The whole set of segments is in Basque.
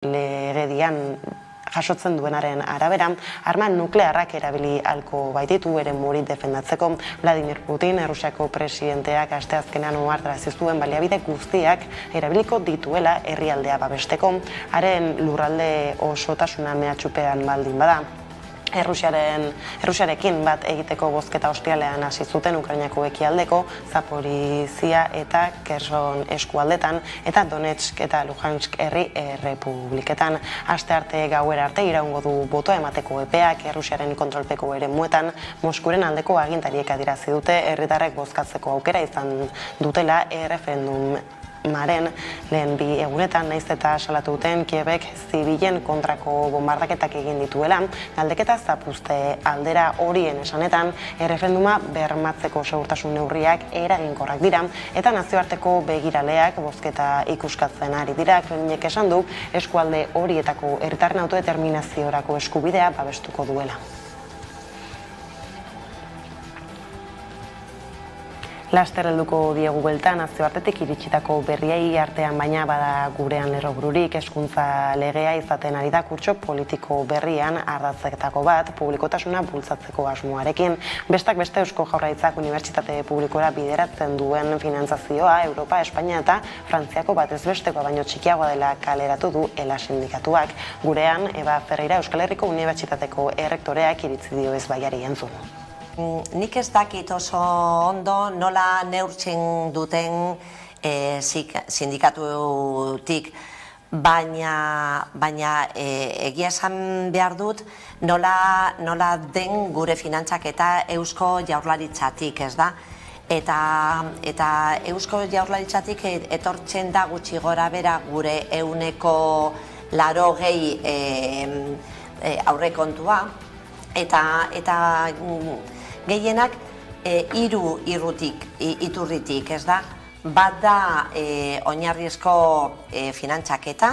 legedian jasotzen duenaren arabera, arma nuklearrak erabili ahalko baititu eremuri defendatzeko. Vladimir Putin, Errusiako presidenteak asteazkenean ohartarazi zuen baliabide guztiak erabiliko dituela herrialdea babesteko. Haren lurralde osotasuna mehatxupean baldin bada. Errusiarekin bat egiteko bozketa ostialean hasi zuten Ukrainako ekialdeko, Zaporizhia eta Kherson eskualdetan eta Donetsk eta Luhansk herri errepubliketan. Astearte gauera arte iraungo du botoa emateko epeak. Errusiaren kontrolpeko eremuetan Moskuren aldeko agintariek adierazi dute herritarrek bozkatzeko aukera izan dutela erreferendumaren lehen bi egunetan, nahiz eta salatu duten Kievek zibilen kontrako bombardaketak egin dituela. Galdeketa zapuzte aldera horien esanetan, erreferenduma bermatzeko segurtasun neurriak eraginkorrak dira eta nazioarteko begiraleak bozketa ikuskatzen ari dira. Kremlinek esan du eskualde horietako herritarren autodeterminaziorako eskubidea babestuko duela. Laster helduko diegu bueltan nazioartetik iritsitako berriei artean, baina bada gurean lerrobururik. Hezkuntza legea izaten ari da kurtso politiko berrian ardatzetako bat, publikotasuna bultzatzeko asmoarekin. Bestak beste Eusko Jaurlaritzak unibertsitate publikora bideratzen duen finantzazioa Europa, Espainia eta Frantziako batez bestekoa baino txikiagoa dela kaleratu du ELA sindikatuak. Gurean Eba Ferreira Euskal Herriko Unibertsitateko errektoreak iritzi dio ezbaiari entzun. Nik ez dakit oso ondo nola neurtzen duten sindikatutik, baina egia esan behar dut nola den gure finantzaketa Eusko Jaurlaritzatik, ez da? Eta Eusko Jaurlaritzatik etortzen da gutxi gora bera gure 180 aurrekontua, eta gehienak hiru iturritik, ez da? Bat da oinarrizko finantzaketa,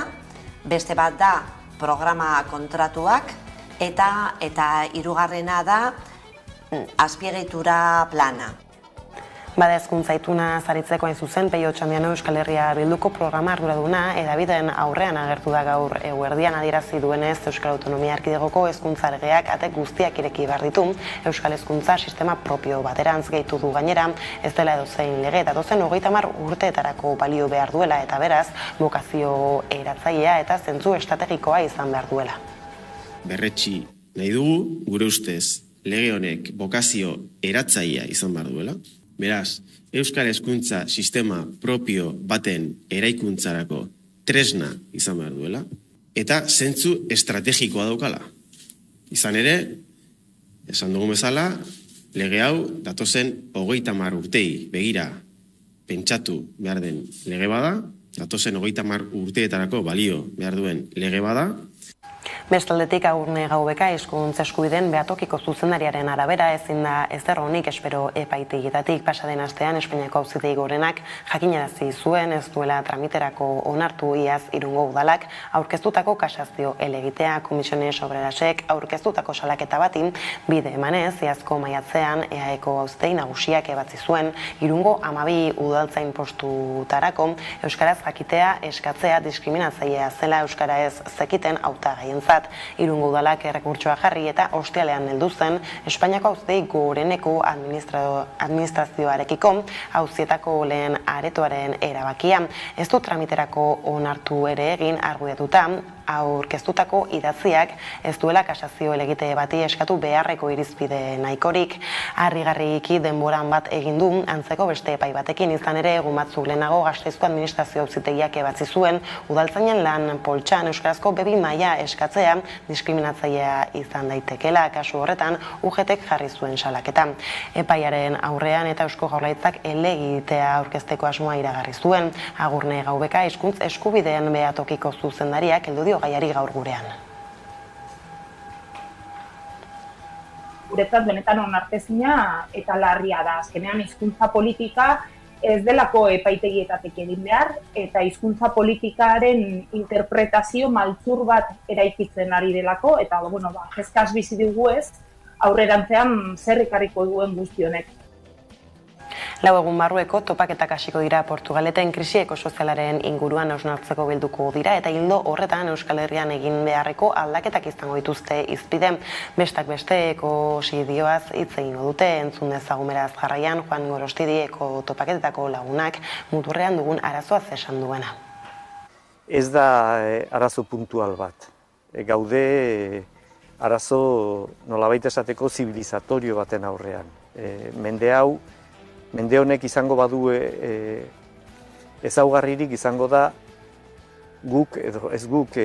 beste bat da programa kontratuak, eta hirugarrena da azpiegitura plana. Bada hezkuntza ituna saritzeko hain zuzen, Peio Otxandiano Euskal Herria Bilduko programa arduraduna hedabideen aurrean agertu da gaur eguerdian. Adierazi duenez, Euskal Autonomia Erkidegoko hezkuntza legeak ate guztiak ireki behar ditu. Euskal hezkuntza sistema propio baterantz gehitu du gainera, ez dela edozein lege eta dozen 30 urteetarako balio behar duela eta beraz, bokazio eratzailea eta zentzu estrategikoa izan behar duela. Berretsi nahi dugu, gure ustez, lege honek bokazio eratzailea izan behar duela. Beraz, Euskal hezkuntza sistema propio baten eraikuntzarako tresna izan behar duela, eta zentzu estrategikoa daukala. Izan ere, esan dugun bezala, lege hau datozen 30 urtei begira pentsatu behar den lege bada, datozen 30 urteetarako balio behar duen lege bada. Bestaldetik Agurne Gaubeka hizkuntza eskubideen behatokiko zuzendariaren arabera ezin da ezer onik espero epaitegietatik. Pasaden astean Espainiako Auzitegi Gorenak jakinarazi zuen ez duela tramiterako onartu iaz Irungo udalak aurkeztutako kasazio helegitea. Komisiones Obrerasek aurkeztutako salaketa bati bide emanez iazko maiatzean EAEko Auzitegi Nagusiak ebatzi zuen Irungo 12 udaltzain postutarako euskaraz jakitea eskatzea diskriminatzailea zela euskara ez zekiten hautagaientzat. Irungo udalak errekurtsoa jarri eta ostialean heldu zen Espainiako Auzitegi Goreneko administrazioarekiko auzietako lehen aretoaren erabakia. Ez du tramiterako onartu ere egin argudiatuta aurkeztutako idatziak ez duela kasazio helegite bati eskatu beharreko irizpide nahikorik. Harrigarriki denboran bat egin du antzeko beste epai batekin. Izan ere, egun batzuk lehenago Gasteizko administrazio auzitegiak ebatzi zuen udaltzainen lan poltsan euskarazko B2 maila eskatzea diskriminatzailea izan daitekela. Kasu horretan UGTek jarri zuen salaketa. Epaiaren aurrean eta Eusko Jaurlaritzak helegitea aurkezteko asmoa iragarri zuen. Agurne Gaubeka hizkuntz eskubideen behatokiko zuzendariak heldu dio gaiari gaur gurean. Guretzat benetan onartezina eta larria da. Azkenean hizkuntza politika ez delako epaitegietatik egin behar eta hizkuntza politikaren interpretazio maltzur bat eraikitzen ari delako eta kezkaz bizi dugu ez aurrerantzean zer ekarriko duen guzti honek. Lau egun barrueko topaketak hasiko dira Portugaleten krisi ekosozialaren inguruan hausnartzeko bilduko dira eta ildo horretan Euskal Herrian egin beharreko aldaketak izango dituzte hizpide. Bestak beste ekosidioaz hitz egingo dute, entzun dezagun beraz jarraian Juan Gorostidi topaketetako lagunak muturrean dugun arazoaz esan duena. Ez da arazo puntual bat. Gaude arazo nolabait esateko zibilizatorio baten aurrean. Mende honek izango badu ezaugarririk izango da guk edo ez guk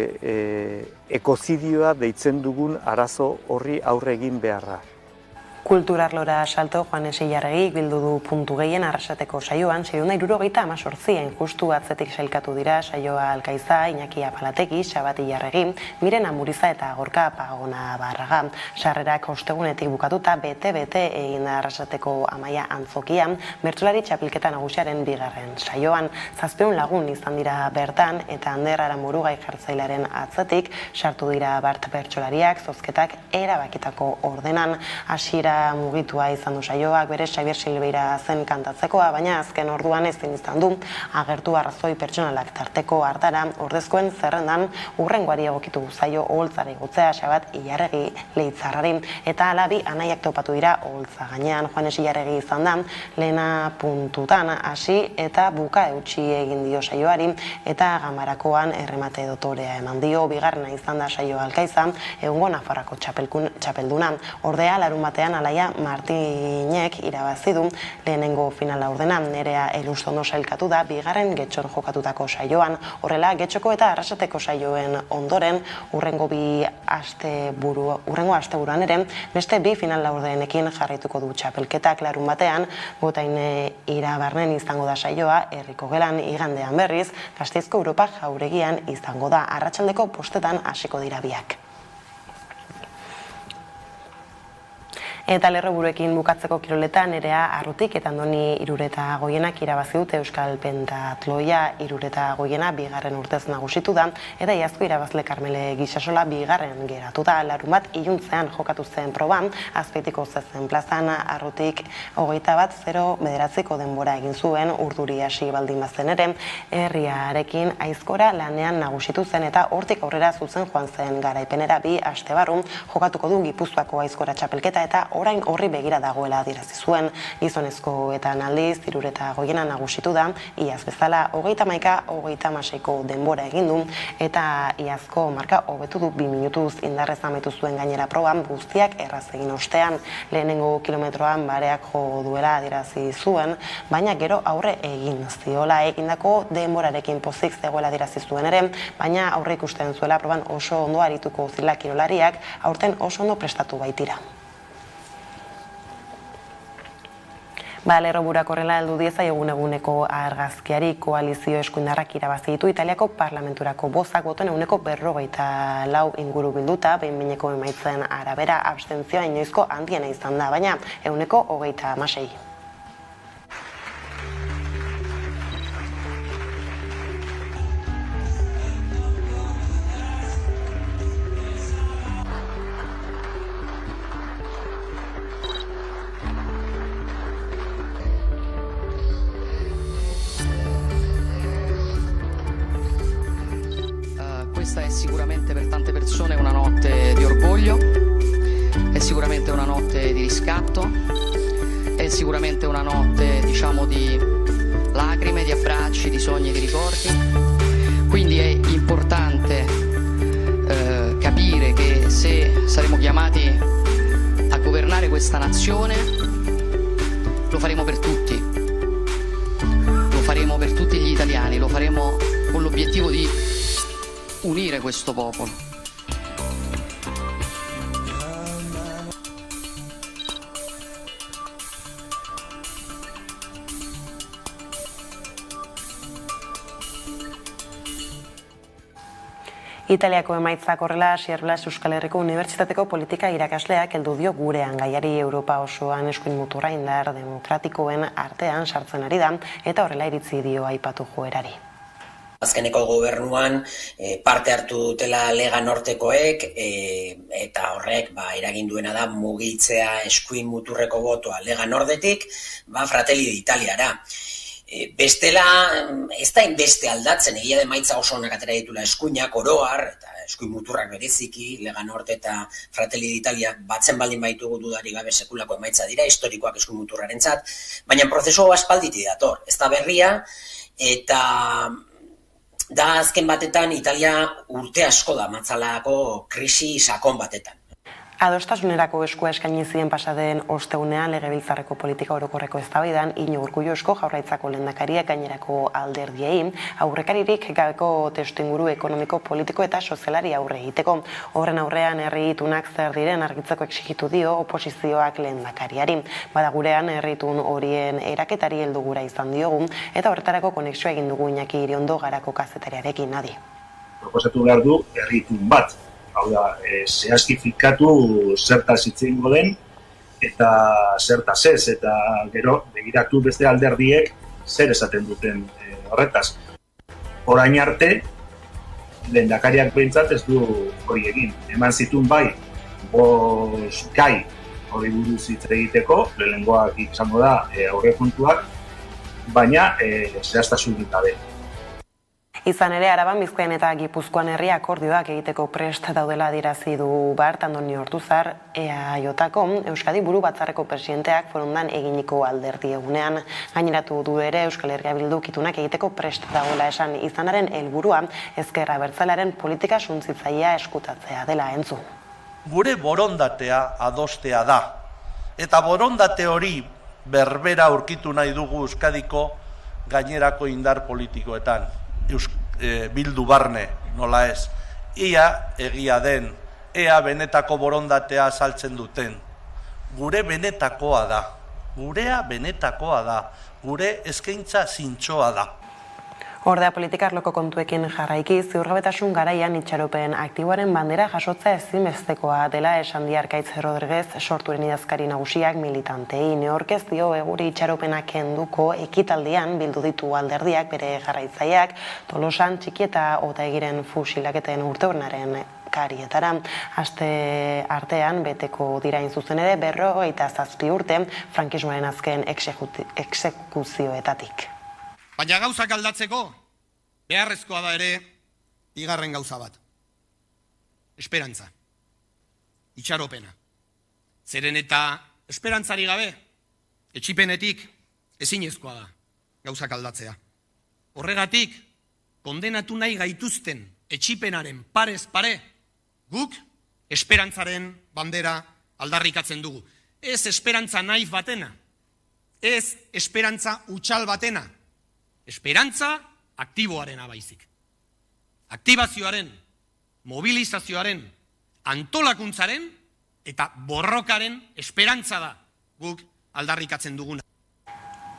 ekozidioa deitzen dugun arazo horri aurre egin beharra. Kulturarlora salto Juan Esilarregik bildu du puntu gehien Arrasateko saioan, 678 justu atzetik sailkatu dira saioa Alkaiza, Iñaki Apalategi, Xabati Jarregi, Miren Amuriza eta Gorka Pagona Barraga. Sarrerak ostegunetik bukatuta bete-bete egin da Arrasateko Amaia Antzokian, bertsolari txapelketa nagusiaren bigarren saioan. 700 lagun izan dira bertan eta Ander Aranburugai jartzailaren atzetik sartu dira bart bertsolariak, zozketak erabakitako ordenan. Hasiera mugitua izan du saioak, bere Xabier Silveira zen kantatzekoa, baina azken orduan ezin izan du agertu arrazoi pertsonalak tarteko hartara, ordezkoen zerrendan hurrengoari egokitu zaio oholtzara igotzea Xabat Ilarregi Leitzarrari, eta hala bi anaiak topatu dira oholtza gainean. Juanes Ilarregi izan da lehena puntutan hasi eta buka eutsi egin dio saioari eta gamarakoan erremate dotorea eman dio. Bigarrena izan da saioa Alkaiza, egungo Nafarroako txapelduna. Ordea larunbatean Alaia Martinek irabazi du lehenengo finala ordena. Nerea Elustondo sailkatu da bigarren Getxon jokatutako saioan. Horrela, Getxoko eta Arrasateko saioen ondoren hurrengo asteburuan ere beste bi final laurdenekin jarraituko du txapelketak. Larunbatean Botain Irabarnen izango da saioa, Herriko Gelan igandean berriz Gasteizko Europa Jauregian izango da. Arratsaldeko postetan hasiko dira biak. Eta lerroburuekin bukatzeko kiroletan Nerea Arrutik eta Andoni Irureta Goienak irabazi dute Euskal Pentatloia. Irureta Goiena bigarren urtez nagusitu da eta iazko irabazle Karmele Gisasola bigarren geratu da. Larunbat iluntzean jokatu zen proban, Azpeitiko zezen plazan Arrutik 21-0 denbora egin zuen, urduri hasi baldin bazen ere, herriarekin aizkora lanean nagusitu zen eta hortik aurrera zuzen joan zen garaipenera. Bi aste barru jokatuko du Gipuzkoako aizkora txapelketa eta orain horri begira dagoela adierazi zuen. Gizonezkoetan aldiz Irureta Goiena nagusitu da, iaz bezala 31-36 denbora egin du eta iazko marka hobetu du 2 minutuz indarrez amaitu zuen gainera proban, guztiak erraz egin ostean. Lehenengo kilometroan bareak jo duela adierazi zuen, baina gero aurre egin ziola, egindako denborarekin pozik zegoela adierazi zuen ere, baina aurre ikusten zuela proban oso ondo arituko zila kirolariak, aurten oso ondo prestatu baitira. Lerroburuak horrela heldu dieza eguneko argazkiari. Koalizio eskuindarrak irabazi ditu Italiako parlamenturako bozak botoen 44 inguru bilduta, behin-behineko emaitzen arabera abstentzioa inoizko handiena izan da, baina 26%. Questa è sicuramente per tante persone una notte di orgoglio, è sicuramente una notte di riscatto, è sicuramente una notte, diciamo, di lacrime, di abbracci, di sogni e di ricordi. Quindi è importante capire che se saremo chiamati a governare questa nazione lo faremo per tutti. Lo faremo per tutti gli italiani, lo faremo con l'obiettivo di unire questo popolo. Italiako emaitzak horrela, Xabier Blas Euskal Herriko Unibertsitateko politika irakasleak heldu dio gurean gaiari. Europa osoan eskuin muturra indar demokratikoen artean sartzen ari da eta horrela iritzi dio aipatu joerari. Azkeneko gobernuan parte hartu dutela Lega Nortekoek eta horrek eragin duena da mugitzea eskuin muturreko botoa Lega Nordetik Fratelli d'Italiara. Bestela, ez da inbeste aldatzen, egia de maitza oso onak atera ditula eskuinak, oroar, eta eskuin muturrak bereziki, Lega Norte eta Fratelli d'Italia batzen baldin baitugu dudari gabe sekulako emaitza dira, historikoak eskuin muturrarentzat, baina prozesu aspalditi dator, ez da berria, eta da azken batetan Italia urte asko da matzalako krisi sakon batetan. Adostasunerako eskua eskaini zien pasaden ostegunean Legebiltzarreko politika orokorreko eztabaidan Iñigo Urkullu Eusko Jaurlaritzako lehendakariak gainerako alderdiei aurrekaririk gabeko testuinguru ekonomiko, politiko eta sozialari aurre egiteko. Horren aurrean herri itunak zer diren argitzeko exigitu dio oposizioak lehendakariari. Bada gurean herri itun horien eraketari heldu gura izan diogu eta horretarako konexioa egin dugu Iñaki Iriondo Garako kazetariarekin adi. Proposatu behar du herri itun bat. Hau da, zehazkifikatu zertaz hitz egingo den eta zertaz ez, eta gero begiratu beste alderdiek zer esaten duten horretaz. Orain arte, lehendakariak behintzat ez du hori egin. Eman zituen bai, 5 gai hori buruz hitz egiteko, lehenengoak izango da aurrepuntuak, baina zehaztasunik gabe. Izan ere, Araban, Bizkaian eta Gipuzkoan herri akordioak egiteko prest daudela adierazi du Bart Andoni Ortuzar, EAJ-ko Euskadi Buru Batzarreko presidenteak forondan eginiko alderdi egunean. Gaineratu du ere Euskal Herria Bilduk itunak egiteko prest dagoela esan izanaren helburua Ezker Abertzalearen politika suntzitzailea eskutatzea dela entzun. Gure borondatea adostea da, eta borondate hori berbera aurkitu nahi dugu Euskadiko gainerako indar politikoetan. Bildu barne, nola ez, ia egia den, ea benetako borondatea saltzen duten. Gure benetakoa da, gurea benetakoa da, gure eskaintza zintzoa da. Ordea politika arloko kontuekin jarraiki, ziurgabetasun garaian itxaropen aktiboaren bandera jasotzea ezinbestekoa dela esan di Arkaitz Rodriguez sorturen idazkari nagusiak militantei. Neork ez dio eguri itxaropenak kenduko ekitaldian bildu ditu alderdiak bere jarraitzaileak Tolosan, Txiki eta Otaegiren fusilaketen urteurnaren karietara. Aste artean beteko dirain zuzen ere 57 urte frankismoaren azken exekuzioetatik. Baina gauzak aldatzeko, beharrezkoa da ere, bigarren gauza bat. Esperantza. Itxaropena. Zeren eta esperantzari gabe, etsipenetik ezinezkoa da gauzak aldatzea. Horregatik, kondenatu nahi gaituzten etsipenaren parez pare, guk esperantzaren bandera aldarrikatzen dugu. Ez esperantza naif batena, ez esperantza hutsal batena, esperantza aktiboarena baizik. Aktibazioaren, mobilizazioaren, antolakuntzaren eta borrokaren esperantza da guk aldarrikatzen duguna.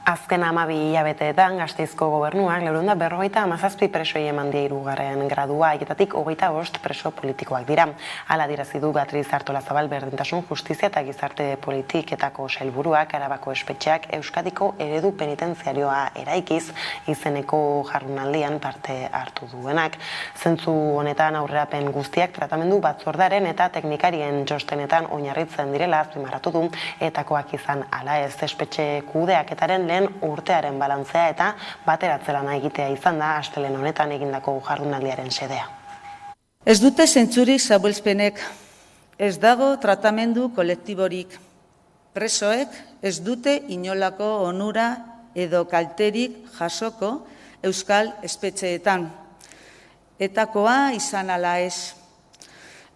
Azken 12 hilabeteetan Gasteizko gobernuak 457 presoi eman die 3. gradua, haietatik 25 preso politikoak dira. Hala adierazi du Beatriz Artolazabal Berdintasun, Justizia eta Gizarte Politiketako sailburuak Arabako espetxeak Euskadiko eredu penitentziarioa eraikiz izeneko jardunaldian parte hartu duenak. Zentzu honetan aurrerapen guztiak tratamendu batzordaren eta teknikarien txostenetan oinarritzen direla azpimarratu du, etakoak izan hala ez espetxe kudeaketaren urtearen balantzea eta bateratzelana egitea izan da astelehen honetan egindako jardunaldiaren xedea. Ez dute zentzurik zabuelzpenek, ez dago tratamendu kolektiborik. Presoek ez dute inolako onura edo kalterik jasoko euskal espetxeetan. Etakoa izan ala ez.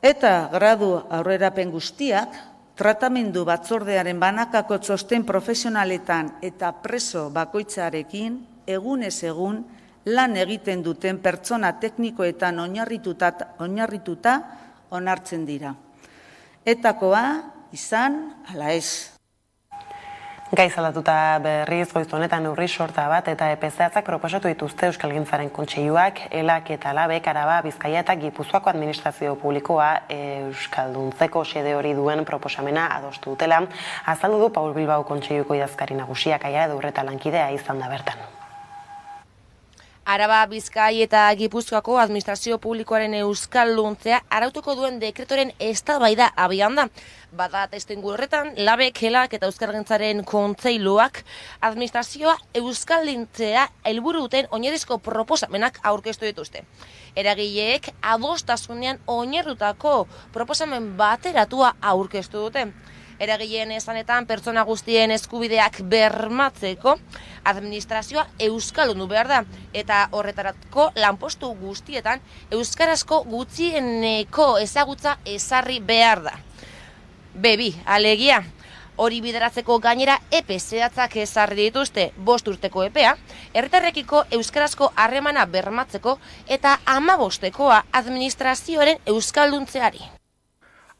Eta gradu aurrerapen guztiak, tratamendu batzordearen banakako txosten profesionaletan eta preso bakoitzarekin egunez egun lan egiten duten pertsona teknikoetan oinarrituta onartzen dira. Etakoa izan ala ez. Gai zaldatuta berriz goiz honetan neurri sorta bat eta EPZ-ak proposatu dituzte Euskalgintzaren Kontseiluak, ELAK eta LABek Araba, Bizkaia eta Gipuzkoako administrazio publikoa euskalduntzeko xede hori duen proposamena adostu dutela. Azaldu du Paul Bilbao Kontseiluko idazkari nagusiak Aiara Durreta lankidea izan da bertan. Araba, Bizkai eta Gipuzkoako administrazio publikoaren euskalduntzea arautuko duen dekretoren eztabaida abian da. Bada testuinguru horretan, labek, helak eta euskargintzaren kontseiluak administrazioa euskalduntzea helburu duten oinarrizko proposamenak aurkeztu dituzte. Eragileek adostasunean oinarritutako proposamen bateratua aurkeztu dute. Eragileen esanetan pertsona guztien eskubideak bermatzeko administrazioa euskaldundu behar da eta horretarako lanpostu guztietan euskarazko gutxieneko ezagutza ezarri behar da. B2, alegia, hori bideratzeko gainera epe zehatzak ezarri dituzte 5 urteko epea, herritarrekiko euskarazko harremana bermatzeko eta 15ekoa administrazioaren euskalduntzeari.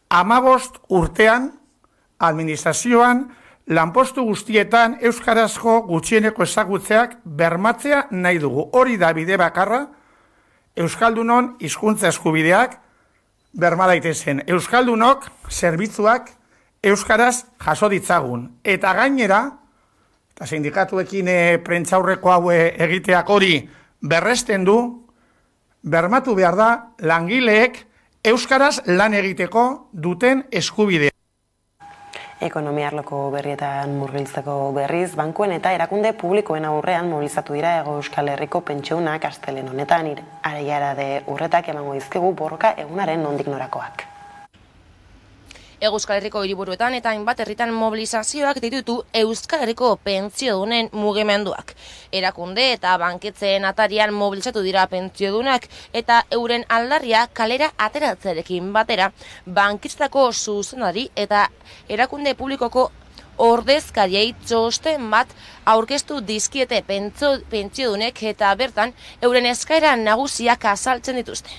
15 urtean administrazioan lanpostu guztietan euskarazko gutxieneko ezagutzeak bermatzea nahi dugu. Hori da bide bakarra euskaldunon hizkuntza eskubideak berma daitezen. Euskaldunok zerbitzuak euskaraz jaso ditzagun. Eta gainera, eta sindikatuekin prentsaurreko hau egiteak hori berresten du, bermatu behar da langileek euskaraz lan egiteko duten eskubidea. Ekonomia arloko berrietan murgiltzeko berriz, bankuen eta erakunde publikoen aurrean mobilizatu dira Hego Euskal Herriko pentsiunak astelehen honetan Araiarade urretak emango dizkigu borroka egunaren nondik norakoak. Hego Euskal Herriko hiriburuetan eta hainbat herritan mobilizazioak ditutu Euskal Herriko pentsiodunen mugimenduak. Erakunde eta banketzeen atarian mobilizatu dira pentsiodunak eta euren aldarria kalera ateratzearekin batera banketzetako zuzendari eta erakunde publikoko ordezkariei txosten bat aurkeztu dizkiete pentsiodunek eta bertan euren eskaera nagusiak azaltzen dituzte.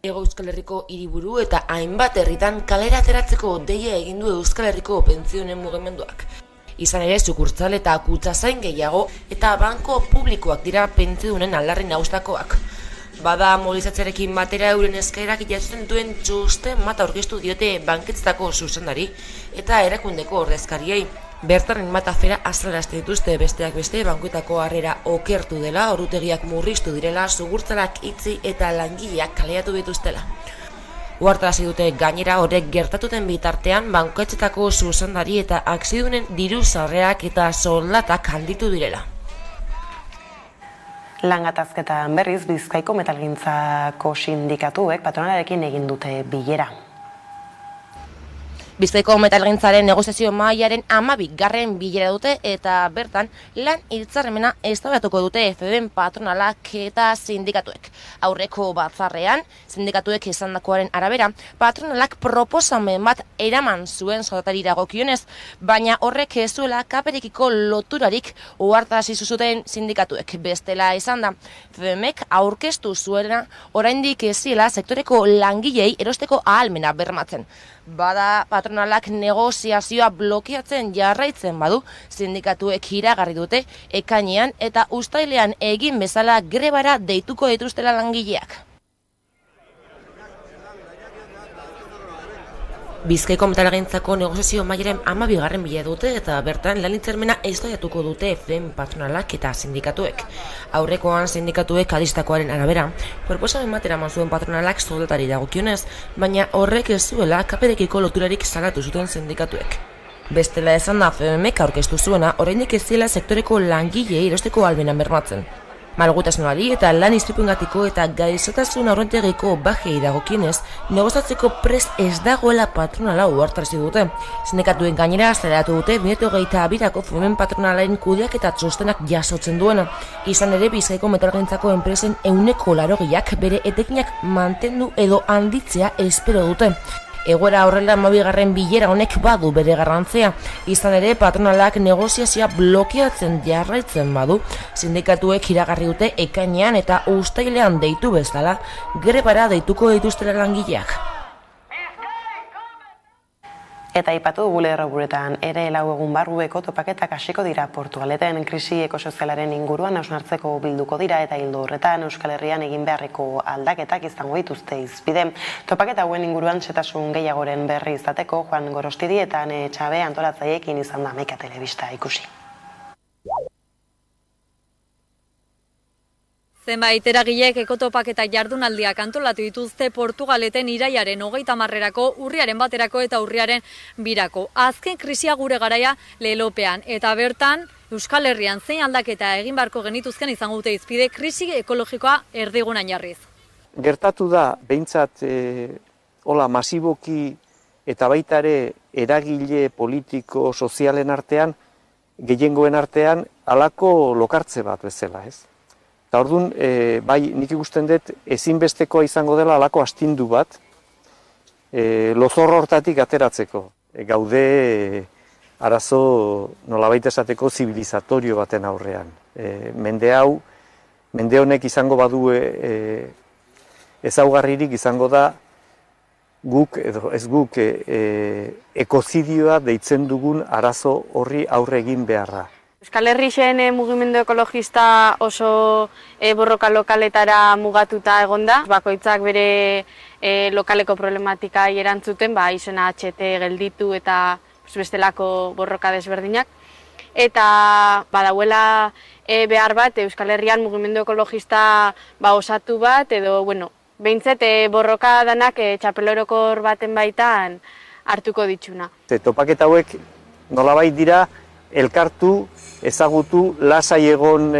Hego Euskal Herriko hiriburu eta hainbat herritan kalera ateratzeko deia egin du Euskal Herriko pentsioen mugimenduak. Izan ere, sukurtsal eta kutxazain gehiago eta banko publikoak dira pentsioen aldarri nagustakoak. Bada mobilizatzearekin batera euren eskaerak jasotzen duen txosten bat aurkeztu diote banketzetako zuzendari eta erakundeko ordezkariei. Bertaren bat afera azalarazten dituzte besteak beste bankuetako harrera okertu dela, orutegiak murriztu direla, sugurtzalak itzi eta langileak kaleatu dituztela. Uhartarazi dute gainera horrek gertatuten bitartean banketzetako zuzendari eta akziodunen diru sarrerak eta soldatak handitu direla. Langatazketan berriz Bizkaiko metalgintzako sindikatuek patronalarekin egin dute bilera. Bizkaiko metalgintzaren negoziazio mahaiaren 12. bilera dute eta bertan lan hitzarmena eztabaidatuko dute FBen patronalak eta sindikatuek. Aurreko batzarrean, sindikatuek esandakoaren arabera, patronalak proposamen bat eraman zuen soldatari dagokionez, baina horrek ez zuela kaperekiko loturarik ohartarazi zuten sindikatuek. Bestela esan da, FBmek aurkeztu zuena oraindik ez ziela sektoreko langilei erosteko ahalmena bermatzen. Bada patronalak negoziazioa blokeatzen jarraitzen badu, sindikatuek iragarri dute ekainean eta uztailean egin bezala grebara deituko dituztela langileak. Bizkaiko metalgintzako negoziazio mailaren 12. bilera dute eta bertan lan hitzarmena eztabaidatuko dute FBen patronalak eta sindikatuek. Aurrekoan sindikatuek adistakoaren arabera, proposamen bat eraman zuen patronalak soldatari dagokionez, baina horrek ez zuela kaperekiko loturarik salatu zuten sindikatuek. Bestela esan da FBmek aurkeztu zuena, oraindik ez zela sektoreko langilei erosteko ahalmena bermatzen. Malgutasunari eta lan istripuengatiko eta gaixotasun aurrentegiko bajei dagokienez, negoziatzeko prest ez dagoela patronala uhartarazi dute. Sindikatuen gainera azteratu dute 2022ko FBen patronalaren kudeak eta txostenak jasotzen duena. Izan ere, Bizkaiko metalgintzako enpresen 80%ak bere etekinak mantendu edo handitzea espero dute. Egoera horrela 12. bilera honek badu bere garrantzia. Izan ere, patronalak negoziazioa blokeatzen jarraitzen badu, sindikatuek iragarri dute ekainean eta uztailean deitu bezala, grebara deituko dituztela langileak. Eta aipatu dugu lerroburuetan ere lau egun barrueko topaketak hasiko dira Portugaleten krisi ekosozialaren inguruan hausnartzeko bilduko dira eta ildo horretan Euskal Herrian egin beharreko aldaketak izango dituzte hizpide. Topaketa hauen inguruan xehetasun gehiagoren berri izateko Juan Gorostidi eta Ane Txabe antolatzaileekin izan da Hamaika Telebista ikusi. Zenbait eragilek ekotopak eta jardunaldiak antolatu dituzte Portugaleten iraiaren 30erako, urriaren 1erako eta urriaren 2erako. Azken krisia gure garaia lelopean eta bertan Euskal Herrian zein aldaketa egin beharko genituzken izango dute hizpide krisi ekologikoa erdigunan jarriz. Gertatu da, behintzat, hola, masiboki eta baita ere eragile politiko sozialen artean, gehiengoen artean, halako lokartze bat bezala, ez? Eta orduan, bai, nik ikusten dut, ezinbestekoa izango dela halako astindu bat, lozorro hortatik ateratzeko. Gaude arazo nolabait esateko zibilizatorio baten aurrean. Mende honek izango badu ezaugarririk izango da guk, edo ez guk, ekozidioa deitzen dugun arazo horri aurre egin beharra. Euskal Herrixen mugimendu ekologista oso borroka lokaletara mugatuta egonda. Bakoitzak bere lokaleko problematika erantzuten, izena HT gelditu eta bestelako borroka desberdinak. Eta badauela behar bat Euskal Herrian mugimendu ekologista osatu bat, edo, behintzet borroka danak txapelorokor baten baitan hartuko ditxuna. Topaketa hauek nolabait dira elkartu, ezagutu, lasai egon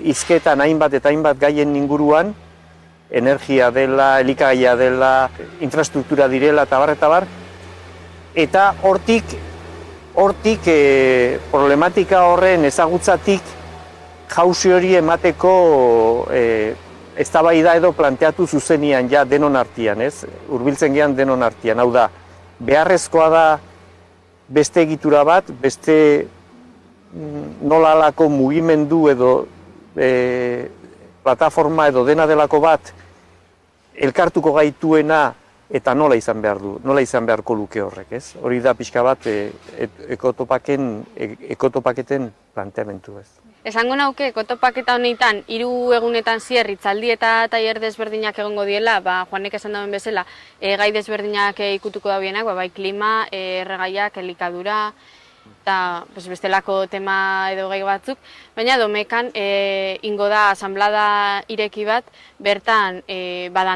hizketan hainbat eta hainbat gaien inguruan, energia dela, elikagaia dela, infrastruktura direla eta bar, eta hortik problematika horren ezagutzatik jauzi hori emateko eztabaida edo planteatu zuzenian ja denon artean, ez? Hurbiltzen gean denon artean, hau da, beharrezkoa da beste egitura bat, beste nola alako mugimendu edo plataforma edo dena delako bat elkartuko gaituena eta nola izan behar du, nola izan beharko luke horrek, ez? Hori da pixka bat ekotopaketen planteamentu, ez? Esango nauke, ekotopaketa honetan, 3 egunetan zier, hitzaldi eta tailer desberdinak egongo diela, Juanek esan dauen bezala, gai desberdinak ikutuko daudenak, bai klima, erregaiak, elikadura, eta bestelako tema edo gai batzuk, baina domekan ingo da asanblada ireki bat, bertan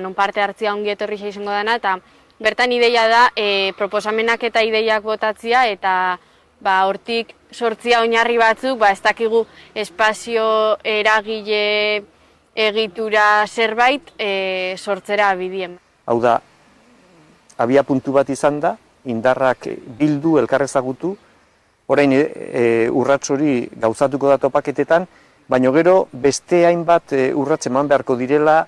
non parte hartzia ongi etorri izango dana, eta bertan ideia da proposamenak eta ideiak botatzia, eta hortik sortzia oinarri batzuk, ez dakigu espazio eragile egitura zerbait sortzera bidien. Hau da, abia puntu bat izan da, indarrak bildu, elkarrezagutu, orain urrats hori gauzatuko da topaketetan, baina gero beste hainbat urrats eman beharko direla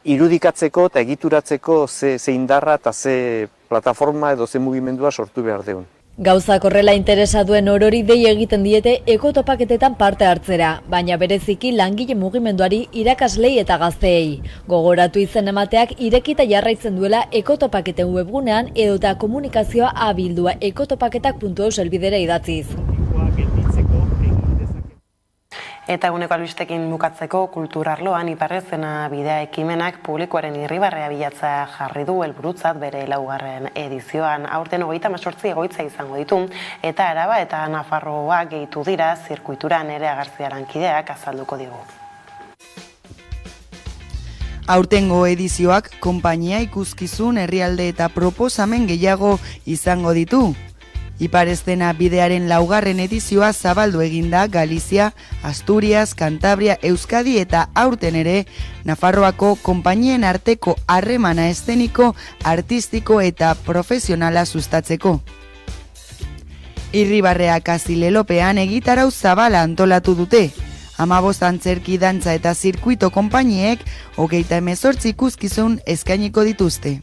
irudikatzeko eta egituratzeko ze indarra eta ze plataforma edo ze mugimendua sortu behar deun. Gauzak horrela interesa duen orori dei egiten diete ekotopaketetan parte hartzera, baina bereziki langile mugimenduari, irakaslei eta gazteei. Gogoratu izen emateak irekita jarraitzen duela ekotopaketen webgunean edota komunikazioa abildua ekotopaketak.eus helbidera idatziz. Eta eguneko albistekin bukatzeko kulturarloan Iparrezena bidea ekimenak publikoaren irribarrea bilatza jarri du helburutzat bere 4. edizioan. Aurten 38 egoitza izango ditu eta Araba eta Nafarroa gehitu dira zirkuituran ere Garziaren kideak azalduko digu. Aurtengo edizioak konpainia ikuskizun, herrialde eta proposamen gehiago izango ditu. Iparrezena bidearen 4. edizioa zabaldu eginda Galizia, Asturias, Cantabria, Euskadi eta aurten ere Nafarroako konpainien arteko harremana eszeniko, artistiko eta profesionala sustatzeko. Irribarrea Lelopean egitarau zabala antolatu dute. 15 antzerki, dantza eta zirkuito konpainiek 38 ikuskizun eskainiko dituzte.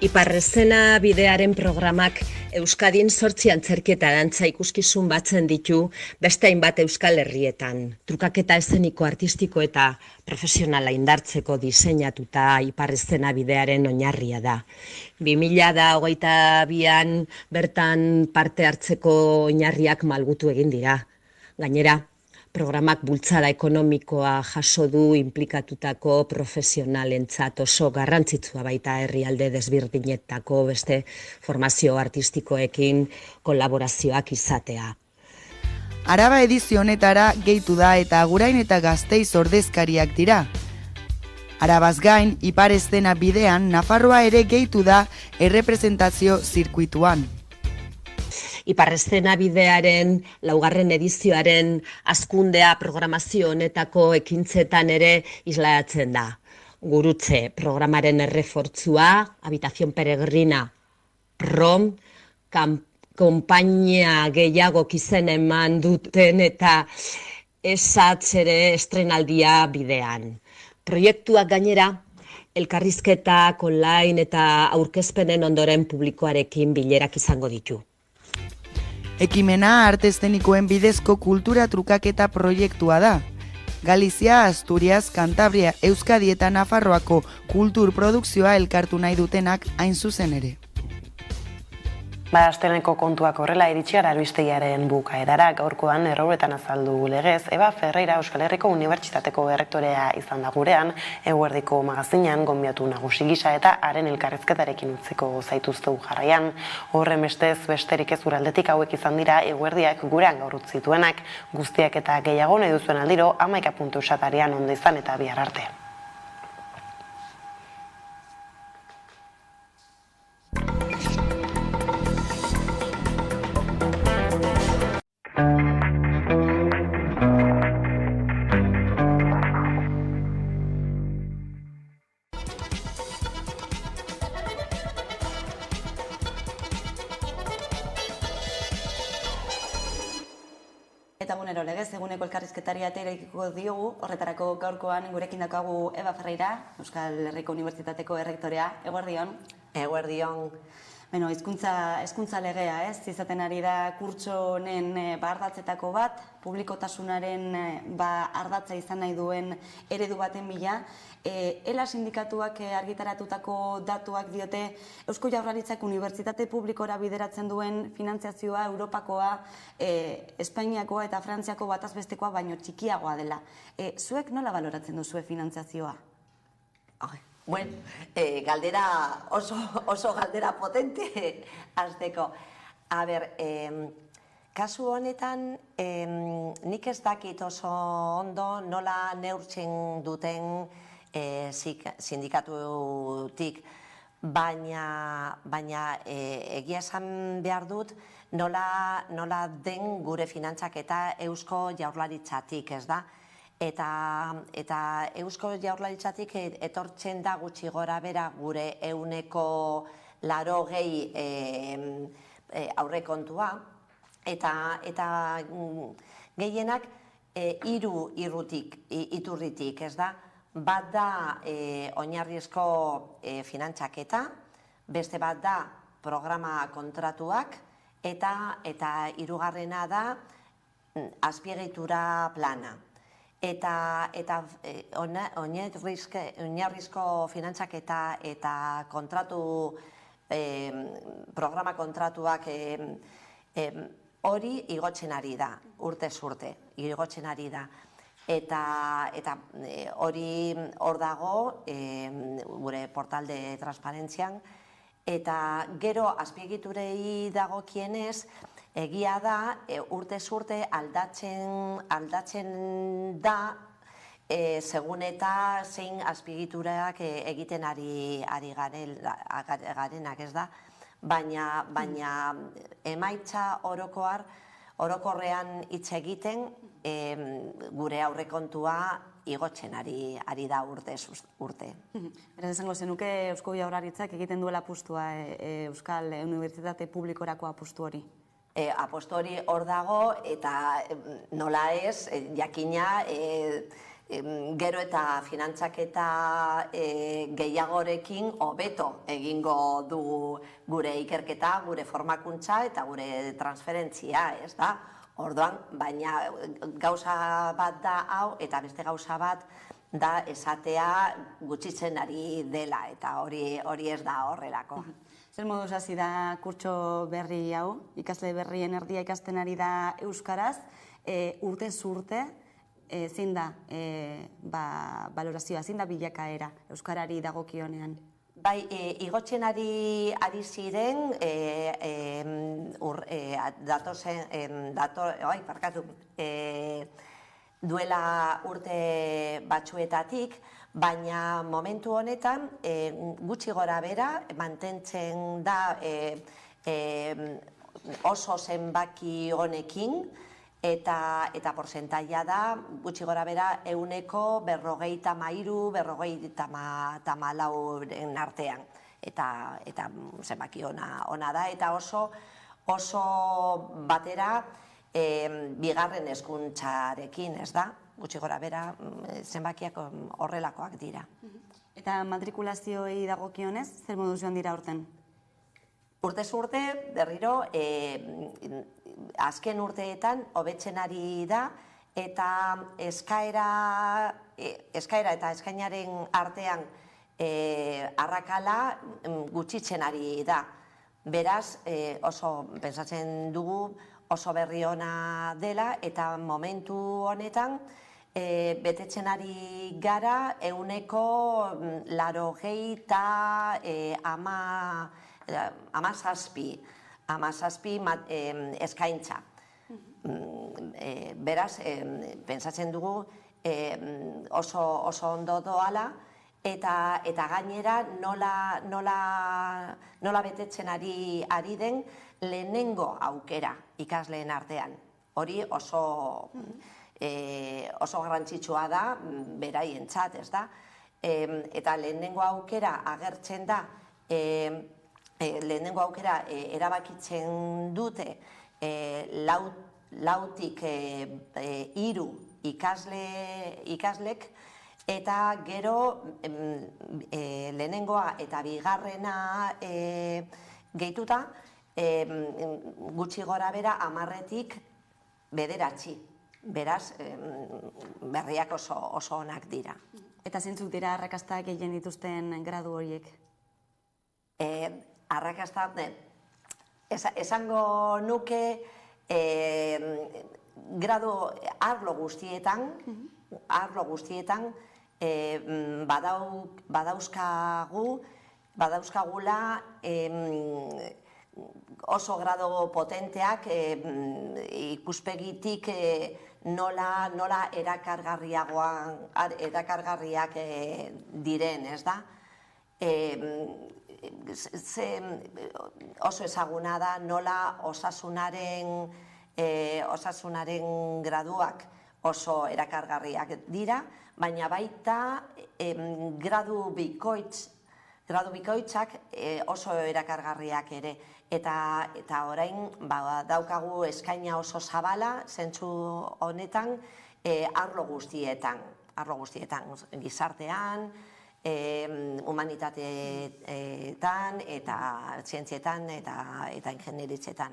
Iparrezena bidearen programak Euskadin 8 antzerki eta dantza ikuskizun batzen ditu beste hainbat Euskal Herrietan. Trukaketa eszeniko, artistiko eta profesionala indartzeko diseinatuta Iparrezena bidearen oinarria da. 2022an bertan parte hartzeko oinarriak malgutu egin dira. Gainera, programak bultzada ekonomikoa jaso du inplikatutako profesionalentzat oso garrantzitsua baita herrialde desberdinetako beste formazio artistikoekin kolaborazioak izatea. Araba edizio honetara gehitu da eta Agurain eta Gasteiz ordezkariak dira. Arabaz gain, Ipar Eszena bidean, Nafarroa ere gehitu da errepresentazio zirkuituan. Ipar Eszena bidearen laugarren edizioaren hazkundea programazio honetako ekintzetan ere islatzen da. Gurutze programaren errefortzua, Habitación Peregrina, Prom, konpainia gehiago izen eman duten eta esatzere estrenaldia bidean. Proiektuak gainera, elkarrizketak online eta aurkezpenen ondoren publikoarekin bilerak izango ditu. Ekimena arte eszenikoen bidezko kultura trukaketa proiektua da. Galizia, Asturias, Kantabria, Euskadi eta Nafarroako kultur produkzioa elkartu nahi dutenak hain zuzen ere. Asteneko kontuak horrela iritsi gara albistegiaren bukaerara, gaurkoan erroretan azaldu legez, Eba Ferreira Euskal Herriko Unibertsitateko errektorea izan da gurean, eguerdiko magazinean gonbiatu nagusi gisa eta haren elkarrezketarekin utziko zaituztegu jarraian. Horren besterik ez uraldetik hauek izan dira eguerdiak gurean gaur utzituenak, guztiak eta gehiago nahi duzuen aldiro 11 puntu esatarian ondo izan eta bihar arte. Eta bunero, legez, eguneko elkarrizketari ateiraikiko diogu, horretarako gaurkoan gurekin daukagu Eba Ferreira, Euskal Herriko Unibertsitateko errektorea. Eguerdion. Eguerdion. Beno, hezkuntza legea, ez? Izaten ari da kurtso honen ardatzetako bat, publikotasunaren ardatza izan nahi duen eredu baten bila. ELA sindikatuak argitaratutako datuak diote Eusko Jaurlaritzak unibertsitate publikora bideratzen duen finantziazioa Europakoa, Espainiakoa eta Frantziako batazbestekoa baino txikiagoa dela. Zuek nola baloratzen duzue finantziazioa? Bueno, galdera oso galdera potente hasteko. A ber, kasu honetan nik ez dakit oso ondo nola neurtzen duten sindikatutik, baina egia esan behar dut nola den gure finantzaketa Eusko Jaurlaritzatik, ez da? Eta Eusko Jaurlaritzatik etortzen da gutxi gora bera gure 80% aurrekontua, eta gehienak 3 iturritik, ez da? Bat da oinarrizko finantzaketa, beste bat da programa kontratuak, eta hirugarrena da azpiegitura plana. Eta oinarrizko finantzaketa eta programa kontratuak hori igotzen ari da, urtez urte, igotzen ari da. Eta hori hor dago gure portal de transparentzian, eta gero azpiegiturei dagokienez, egia da, urtez urte aldatzen da, segun eta zein azpiegiturak egiten ari garenak, ez da? Baina emaitza orokorrean hitz egiten, gure aurrekontua igotzen ari da urtez urte. Beraz, esango zenuke Eusko Jaurlaritzak egiten duela apustua, Euskal Unibertsitate Publikorako apustu hori? Apustu hori hor dago, eta nola ez, jakina, gero eta finantzaketa gehiagorekin hobeto egingo dugu gure ikerketa, gure formakuntza eta gure transferentzia, ez da? Orduan, baina gauza bat da hau, eta beste gauza bat da esatea gutxitzen ari dela, eta hori ez da horrelako. Zer moduz hasi da kurtso berri hau, ikasle berrien erdia ikasten ari da euskaraz, urtez urte, zein da balorazioa, zein da bilakaera euskarari dagokionean? Bai, igotzen ari ziren duela urte batzuetatik, baina momentu honetan gutxi gora bera mantentzen da oso zenbaki honekin, eta porcentaia da gutxi gora bera 53, 54 artean. Eta zenbaki ona da, eta oso batera bigarren hezkuntzarekin, ez da? Gutxi gora bera zenbakiak horrelakoak dira. Eta matrikulazioei dagokionez, zer moduz joan dira urten? Urtez urte, berriro, azken urteetan hobetzen ari da, eta eskaera eta eskainaren artean arrakala gutxitzen ari da. Beraz, oso pentsatzen dugu oso berri ona dela, eta momentu honetan betetzen ari gara 87 eskaintza. Beraz, pentsatzen dugu oso ondo doala, eta gainera nola betetzen ari den lehenengo aukera ikasleen artean. Hori oso garrantzitsua da beraientzat, ez da? Eta lehenengo aukera agertzen da, lehenengo aukera erabakitzen dute lautik 3 ikaslek, eta gero lehenengoa eta bigarrena gehituta, gutxi gora bera 10-tik 9. Beraz, berriak oso onak dira. Eta zeintzuk dira arrakastak gehien dituzten gradu horiek? Arrakastak, esango nuke gradu arlo guztietan badauzkagula oso grado potenteak ikuspegitik nola erakargarriak diren, ez da? Oso ezaguna da nola osasunaren graduak oso erakargarriak dira, baina baita gradu bikoitzak oso erakargarriak ere. Eta orain daukagu eskaina oso zabala, zentzu honetan, arlo guztietan, gizartean, humanitateetan, eta zientzietan, eta ingenieritzetan.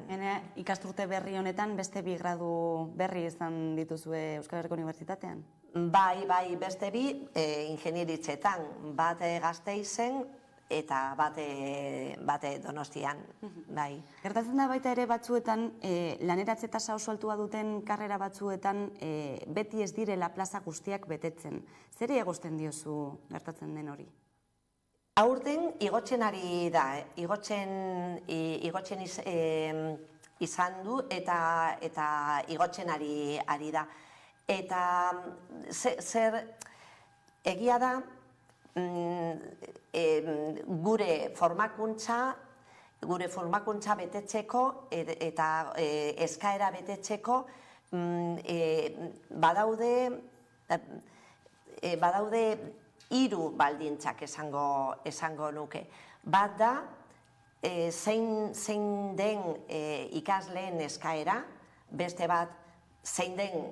Ikasturte berri honetan, beste 2 gradu berri izan dituzue Euskal Herriko Unibertsitatean? Bai, beste 2 ingenieritzetan, bat Gasteizen, eta bate Donostian, bai. Gertatzen da baita ere batzuetan, laneratze tasa oso altua duten karrera batzuetan, beti ez direla plaza guztiak betetzen. Zeri egozten diozu gertatzen den hori? Aurten igotzen ari da, igotzen izan du, eta igotzen ari da. Eta zer egia da, gure formakuntza betetzeko eta eskaera betetzeko badaude 3 baldintzak esango nuke. Bat da, zein den ikasleen eskaera, beste bat zein den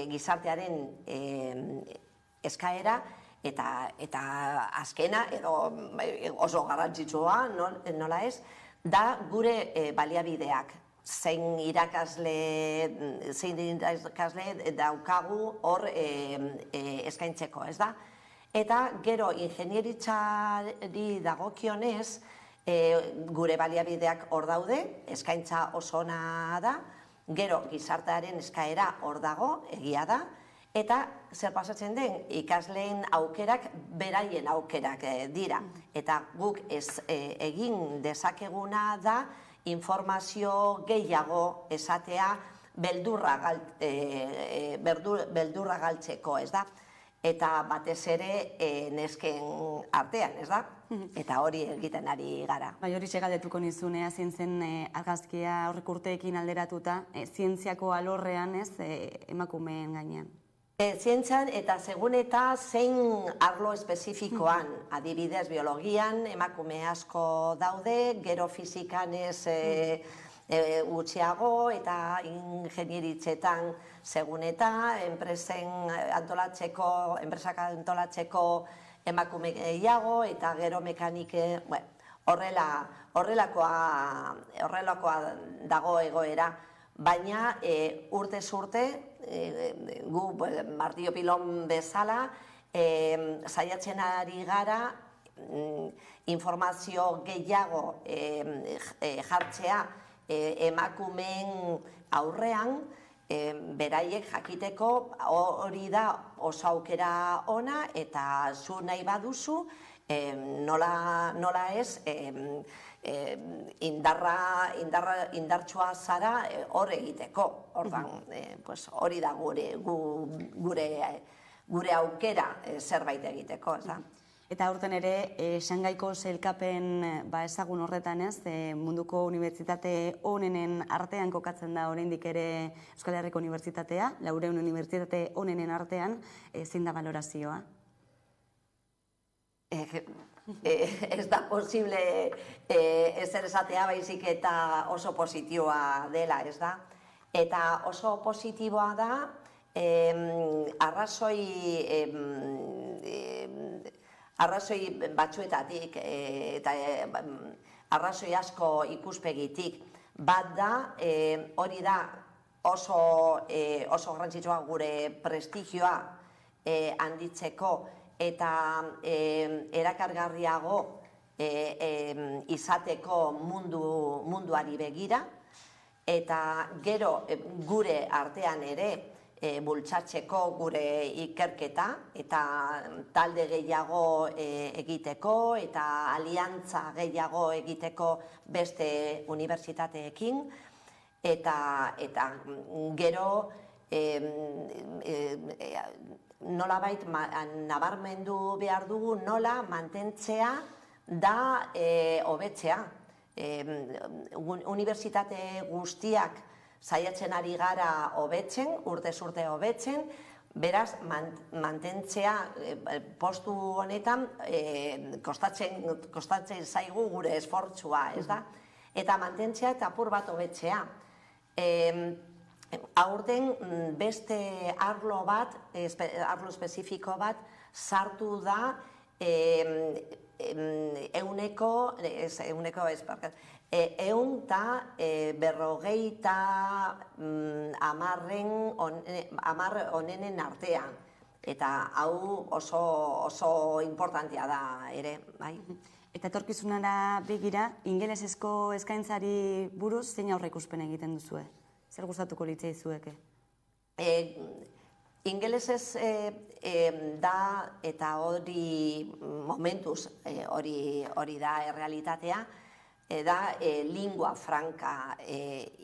gizartearen eskaera, eta azkena, edo oso garrantzitsua, nola ez, da gure baliabideak. Zein irakasle daukagu hor eskaintzeko, ez da? Eta gero ingenieritzari dagokionez, gure baliabideak hor daude, eskaintza oso ona da, gero gizartearen eskaera hor dago, egia da, Eta zer pasatzen den, ikasleen aukerak beraien aukerak dira. Eta guk egin dezakeguna da informazio gehiago esatea beldurra galtzeko, ez da? Eta batez ere nesken artean, ez da? Eta hori egiten ari gara. Bai, hori segaldetuko nizunea, zientzen argazkia aurrek urteekin alderatuta, zientziako alorrean, ez, emakumeen gainean. Zientzian eta segun eta zein arlo espezifikoan, adibidez biologian emakume asko daude, gero fizikan ez gutxiago eta ingenieritzetan segun eta enpresak antolatzeko emakume gehiago eta gero mekanike, horrelakoa dago egoera. Baina urtez urte, gu martillo pilon bezala, saiatzen ari gara informazio gehiago jartzea emakumeen aurrean, beraiek jakiteko hori da oso aukera ona eta zu nahi baduzu, nola ez, indartsua zara hor egiteko. Hori da gure aukera zerbait egiteko. Eta aurten ere, Shangaiko sailkapen ezagun horretan ez, munduko unibertsitate onenen artean kokatzen da oraindik ere Euskal Herriko Unibertsitatea, 400 unibertsitate onenen artean, zein da balorazioa? Ez da posible ezer esatea baizik eta oso positiboa dela, ez da? Eta oso positiboa da arrazoi batzuetatik eta arrazoi asko ikuspegitik. Bat da, hori da oso garrantzitsua gure prestigioa handitzeko eta erakargarriago izateko munduari begira, eta gero gure artean ere bultzatzeko gure ikerketa eta talde gehiago egiteko eta aliantza gehiago egiteko beste unibertsitateekin, eta gero nolabait nabarmendu behar dugu nola mantentzea da hobetzea. Unibertsitate guztiak saiatzen ari gara hobetzen, urtez urte hobetzen, beraz mantentzea postu honetan kostatzen zaigu gure esfortzua, ez da? Eta mantentzea eta apur bat hobetzea. Aurten beste arlo espezifiko bat sartu da berrogeita hamar onenen artean. Eta hau oso importantea da ere, bai? Eta etorkizunara begira, ingelesezko eskaintzari buruz zein aurreikuspen egiten duzue? Zer gustatuko litzaizueke? Ingelesez da, eta hori momentuz hori da errealitatea, da lingua franca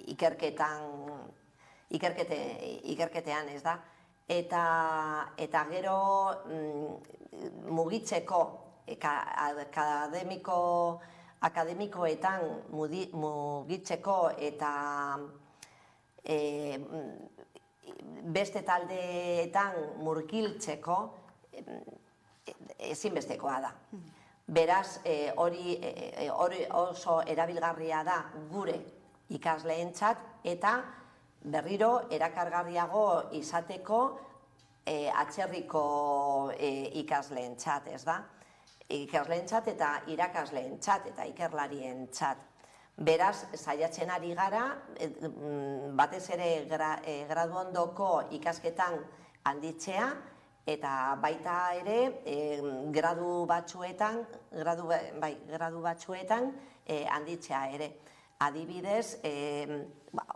ikerketean, ez da? Eta gero mugitzeko akademikoetan mugitzeko eta beste taldeetan murgiltzeko ezinbestekoa da. Beraz, hori oso erabilgarria da gure ikasleentzat eta berriro erakargarriago izateko atzerriko ikasleentzat, ez da? Ikasleentzat eta irakasleentzat eta ikerlarientzat. Beraz, saiatzen ari gara, batez ere graduondoko ikasketan handitzea, eta baita ere gradu batzuetan handitzea ere. Adibidez,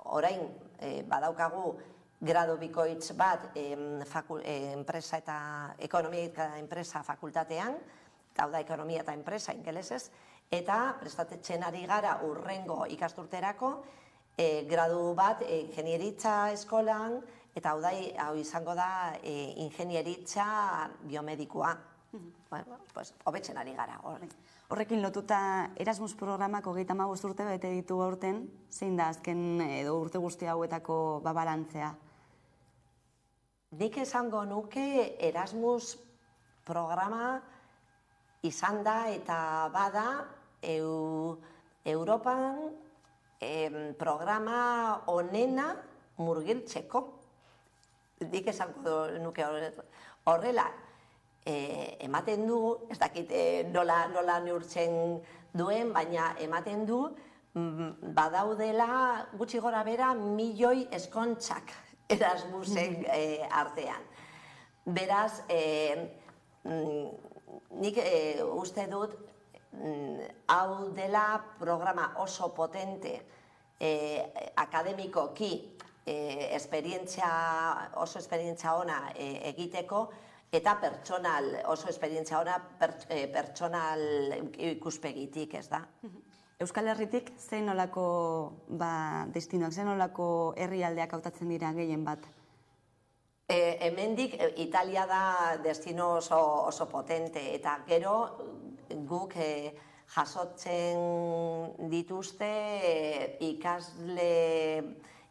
orain badaukagu gradu bikoitz bat enpresa eta ekonomia eta enpresa fakultatean, hau da ekonomia eta enpresa ingelesez, eta prestatzen ari gara urrengo ikasturterako gradu bat ingenieritza eskolan, eta hau izango da ingenieritza biomedikoa. Hobetzen ari gara. Horrekin lotuta Erasmus programak 35 urte bete ditu aurten, zein da azken edo urte guzti hauetako balantzea? Nik esango nuke Erasmus programa izan da eta bada Europan programa onena murgiltzeko. Nik esango nuke horrela. Ematen du, ez dakit nola neurtzen duen, baina ematen du badaudela gutxi gora bera 1.000.000 eskontzak Erasmusen artean. Beraz, nik uste dut hau dela programa oso potente akademikoki oso esperientzia ona egiteko, eta oso esperientzia ona pertsonal ikuspegitik, ez da? Euskal Herritik zein nolako destinoak, zein nolako herrialdeak hautatzen dira gehien bat? Hemendik Italia da destino oso potente, eta gero guk jasotzen dituzte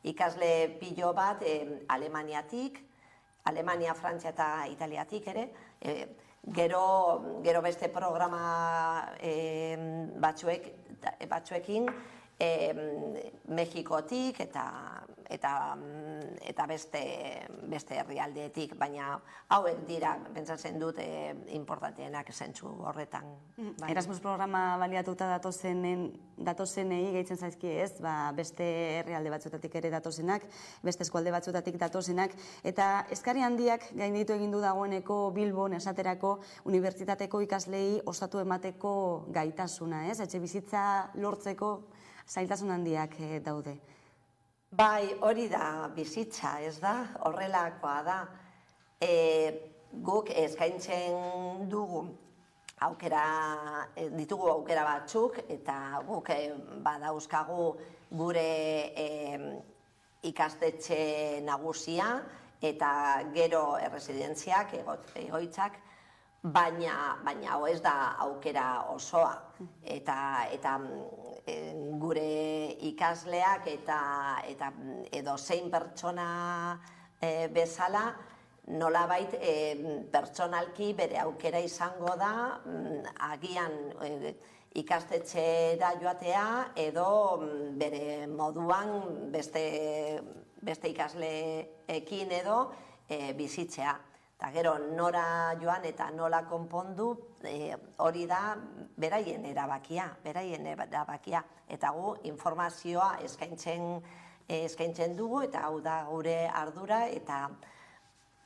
ikasle pilo bat Alemaniatik, Alemania, Frantzia eta Italiatik ere, gero beste programa batzuekin, Mexikotik eta beste herrialdeetik, baina hauek dira, pentsatzen dut, importanteenak zentzu horretan. Erasmus programa baliatuta datozenei gehitzen zaizki ez, beste herrialde batzuetatik ere datozenak, beste eskualde batzuetatik datozenak, eta eskari handiak gainditu egin du dagoeneko Bilbon esaterako unibertsitateko ikaslei ostatu emateko gaitasuna, ez? Etxe bizitza lortzeko zailtasun handiak daude. Bai, hori da bizitza, ez da? Horrelakoa da. Guk eskaintzen ditugu aukera batzuk, eta guk badauzkagu gure ikastetxe nagusia, eta gero erresidentziak, egoitzak, baina ez da aukera osoa, eta gure ikasleak eta edo zein pertsona bezala nolabait pertsonalki bere aukera izango da agian ikastetxera joatea edo bere moduan beste ikasleekin edo bizitzea. Eta gero nora joan eta nola konpondu hori da beraien erabakia. Eta gu informazioa eskaintzen dugu eta hau da gure ardura eta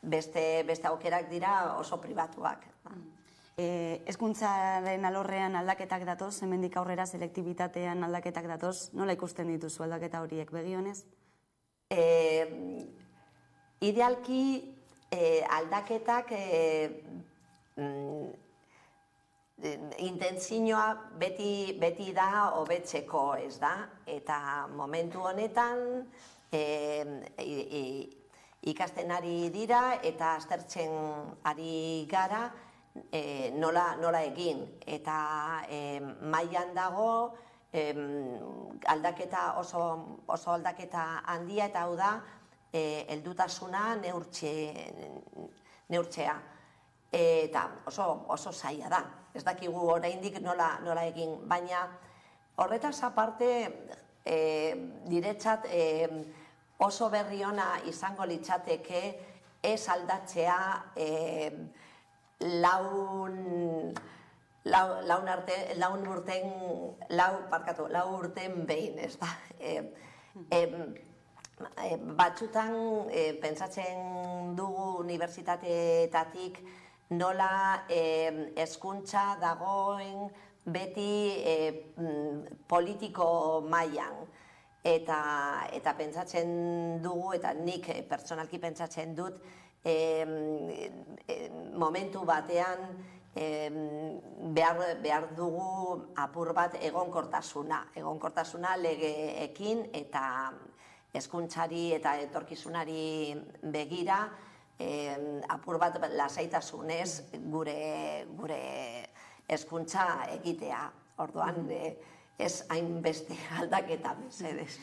beste aukerak dira oso pribatuak. Hezkuntzaren alorrean aldaketak datoz, hemendik aurrera selektibitatean aldaketak datoz, nola ikusten dituzu aldaketa horiek begionez? Idealki aldaketak intentzioa beti da hobetzeko, ez da? Eta momentu honetan ikasten ari dira eta aztertzen ari gara nola egin. Eta mailan dago aldaketa oso aldaketa handia, eta hau da heldutasuna neurtzea. Eta oso zaila da. Ez dakigu oraindik nola egin, baina horretaz aparte diretzat oso berri ona izango litzateke ez aldatzea lau urten behin, ez da? Batzutan pentsatzen dugu unibertsitateetatik nola hezkuntza dagoen beti politiko mailan. eta pentsatzen dugu, eta nik pertsonalki pentsatzen dut, momentu batean behar dugu apur bat egonkortasuna legeekin eta hezkuntzari eta etorkizunari begira apur bat lasaitasunez gure hezkuntza egitea. Orduan, ez hainbeste aldaketa mesedez.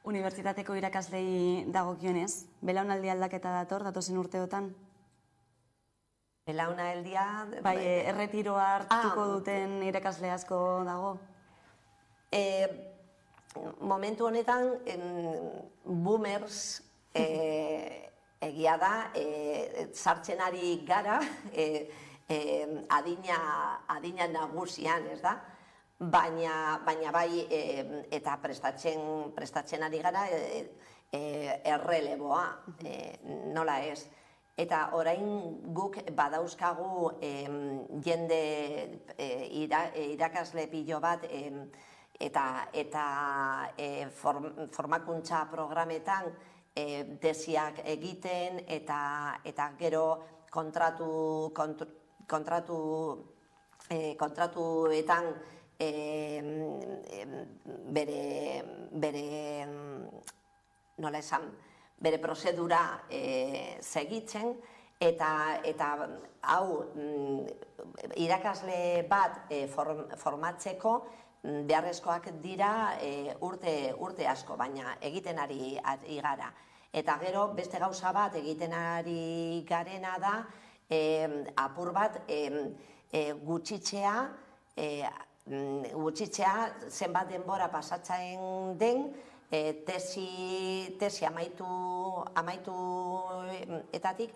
Unibertsitateko irakaslei dagokionez, belaunaldi aldaketa dator datozen urteotan? Belaunaldia... Bai, erretiroa hartuko duten irakasle asko dago? Momentu honetan, boomers egia da, sartzen ari gara, adina nagusian, ez da? Baina bai, eta prestatzen ari gara erreleboa, nola ez. Eta orain guk badauzkagu jende irakasle pilo bat eta formakuntza programetan tesiak egiten eta gero kontratuetan bere prozedura segitzen, eta hau irakasle bat formatzeko beharrezkoak dira urte asko, baina egiten ari gara. Eta gero beste gauza bat egiten ari garena da apur bat gutxitzea zenbat denbora pasatzen den, tesi amaitu etatik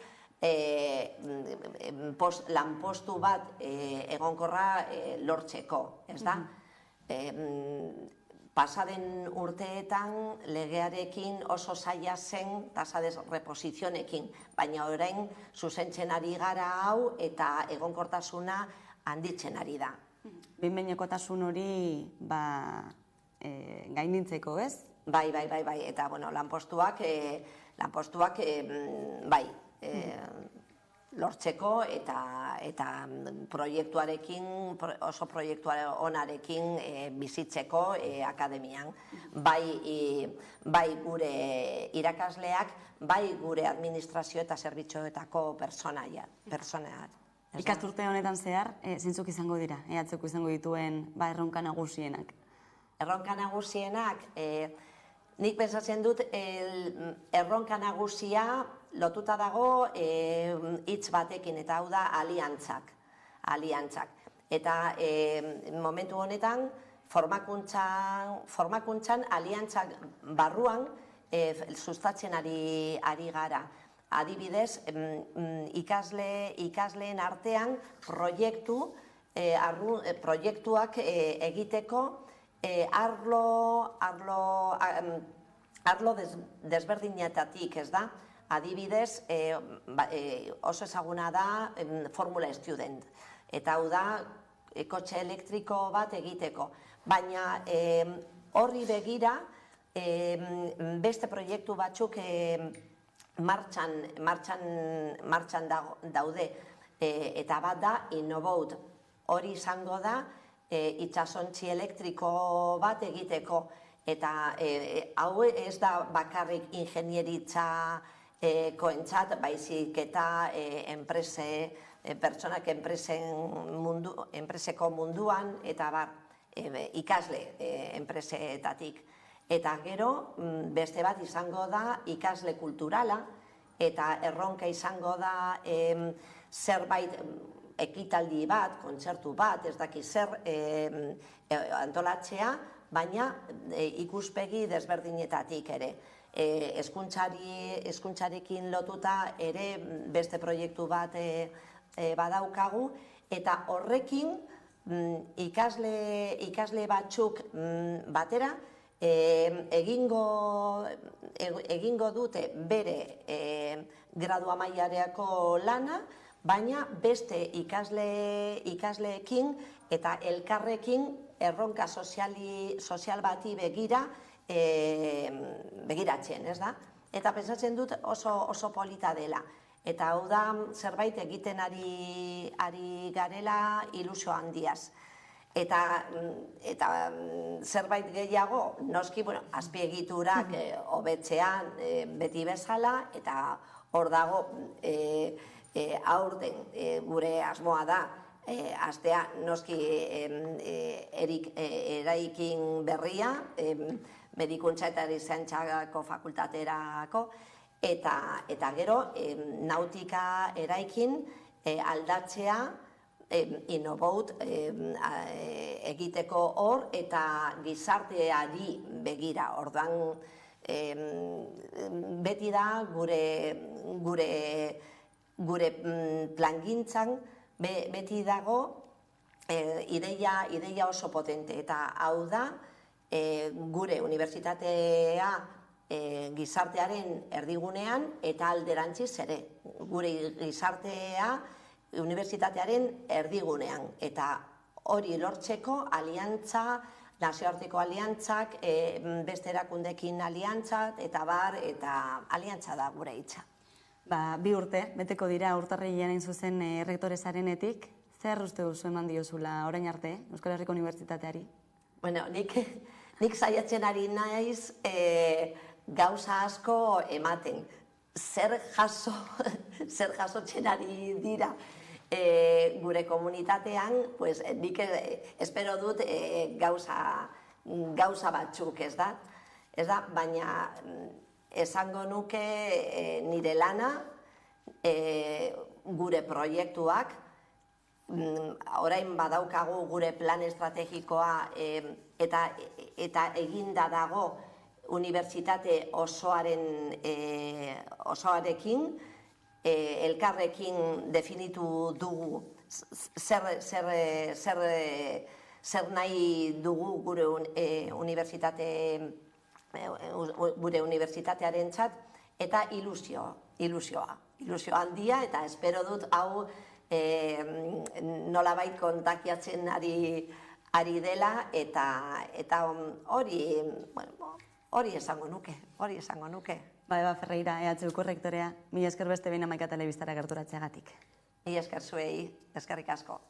lanpostu bat egonkorra lortzeko, ez da? Pasaden urteetan legearekin oso zaila zen tasa de reposizionekin, baina orain zuzentzen ari gara hau eta egonkortasuna handitzen ari da. Behin-behinekotasun hori gainditzeko, ez? Bai, eta lanpostuak bai, lortzeko eta proiektuarekin, oso proiektu onarekin bizitzeko akademian. Bai gure irakasleak, bai gure administrazio eta zerbitzuetako personaak. Ikasturte honetan zehar, zeintzuk izango dira, ehatzeko izango dituen erronka nagusienak? Erronka nagusienak, nik pensatzen dut erronka nagusia lotuta dago hitz batekin, eta hau da aliantzak. Eta momentu honetan, formakuntzan aliantzak barruan sustatzen ari gara. Adibidez, ikasleen artean proiektuak egiteko arlo desberdinetatik, ez da? Adibidez, oso ezaguna da Formula Student, eta hau da kotxe elektriko bat egiteko. Baina horri begira beste proiektu batzuk martxan daude, eta bat da Innovote. Hori izango da itsasontzi elektriko bat egiteko, eta hau ez da bakarrik ingenieritzako baizik eta pertsonak enpreseko munduan, eta ikasle enpreseetatik. Eta gero, beste bat izango da ikasle kulturala, eta erronka izango da zerbait ekitaldi bat, kontzertu bat, ez daki zer antolatzea, baina ikuspegi desberdinetatik ere. Hezkuntzarekin lotuta ere beste proiektu bat badaukagu, eta horrekin ikasle batzuk batera egingo dute bere gradua mailareako lana, baina beste ikasleekin eta elkarrekin erronka sozial bati begira begiratzen, ez da? Eta pentsatzen dut oso polita dela. Eta hau da, zerbait egiten ari garela ilusio handiaz. Eta zerbait gehiago, noski, azpiegiturak hobetzean beti bezala, eta hor dago aurten gure asmoa da, astea noski eraikin berria, medikuntza eta erizaintzako fakultaterako, eta gero nautika eraikin aldatzea Inobout egiteko hor eta gizarteari begira. Orduan beti da gure plangintzan beti dago ideia oso potente, eta hau da gure unibertsitatea gizartearen erdigunean eta alderantziz ere. Gure gizartea unibertsitatearen erdigunean, eta hori lortzeko aliantza, nazioarteko aliantzak, beste erakundekin aliantzak, eta aliantza da gure hitza. 2 urte, beteko dira urtarrilean hain zuzen errektorezarenetik, zer uste duzu eman diozula orain arte, Euskal Herriko Unibertsitateari? Bueno, nik saiatzen ari naiz gauza asko ematen. Zer jasotzen ari dira gure komunitatean, nik espero dut gauza batzuk, ez da? Baina esango nuke nire lana, gure proiektuak, orain badaukagu gure plan estrategikoa eta eginda dago unibertsitate osoarekin, elkarrekin definitu dugu zer nahi dugu gure unibertsitatearentzat, eta ilusio handia, eta espero dut hau nolabait kontakiatzen ari dela, eta hori esango nuke. Eba Ferreira, EHUko rektorea, mila esker beste behin Hamaika Telebistara gerturatzeagatik. Mila esker zuei, eskerrik asko.